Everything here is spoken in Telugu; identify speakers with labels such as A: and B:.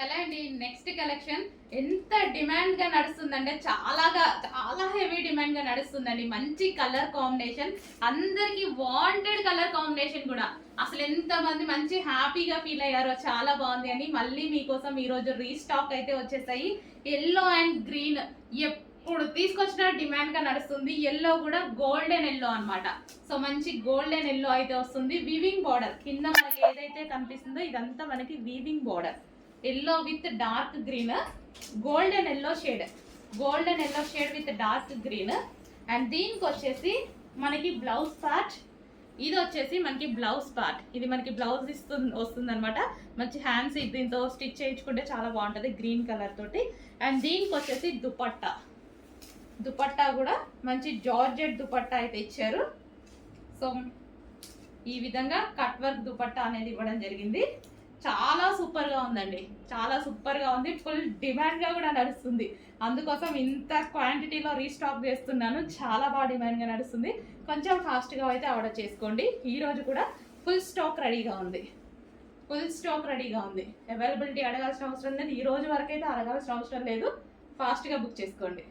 A: హలో అండి, నెక్స్ట్ కలెక్షన్ ఎంత డిమాండ్ గా నడుస్తుందంటే చాలా హెవీ డిమాండ్ గా నడుస్తుందండి. మంచి కలర్ కాంబినేషన్, అందరికి వాంటెడ్ కలర్ కాంబినేషన్ కూడా. అసలు ఎంత మంది మంచి హ్యాపీగా ఫీల్ అయ్యారో, చాలా బాగుంది అని మళ్ళీ మీకోసం ఈ రోజు రీస్టాక్ అయితే వచ్చేసాయి. ఎల్లో అండ్ గ్రీన్ ఇప్పుడు తీసుకొచ్చిన డిమాండ్ గా నడుస్తుంది. ఎల్లో కూడా గోల్డెన్ ఎల్లో అన్నమాట. సో మంచి గోల్డెన్ ఎల్లో అయితే వస్తుంది. వీవింగ్ బార్డర్ కింద మనకి ఏదైతే కనిపిస్తుందో ఇదంతా మనకి weaving border. Yellow with dark green, golden yellow shade with dark green. And దీనికి వచ్చేసి మనకి బ్లౌజ్ పార్ట్, ఇది వచ్చేసి మనకి బ్లౌజ్ పార్ట్. ఇది మనకి బ్లౌజ్ వస్తుంది అనమాట. మంచి హ్యాండ్స్ దీంతో స్టిచ్ చేయించుకుంటే చాలా బాగుంటుంది గ్రీన్ కలర్ తోటి. అండ్ దీనికి వచ్చేసి దుపట్టా కూడా మంచి జార్జెట్ దుపట్టా అయితే ఇచ్చారు. సో ఈ విధంగా కట్ వర్క్ దుపట్టా అనేది ఇవ్వడం జరిగింది. చాలా సూపర్గా ఉందండి, చాలా సూపర్గా ఉంది. ఫుల్ డిమాండ్గా కూడా నడుస్తుంది. అందుకోసం ఇంత క్వాంటిటీలో రీస్టాక్ చేస్తున్నాను. చాలా బాగా డిమాండ్గా నడుస్తుంది. కొంచెం ఫాస్ట్గా అయితే ఆర్డర్ చేసుకోండి. ఈరోజు కూడా ఫుల్ స్టాక్ రెడీగా ఉంది. అవైలబిలిటీ అడగాల్సిన అవసరం లేదు. ఈ రోజు వరకు అయితే అడగాల్సిన అవసరం లేదు. ఫాస్ట్గా బుక్ చేసుకోండి.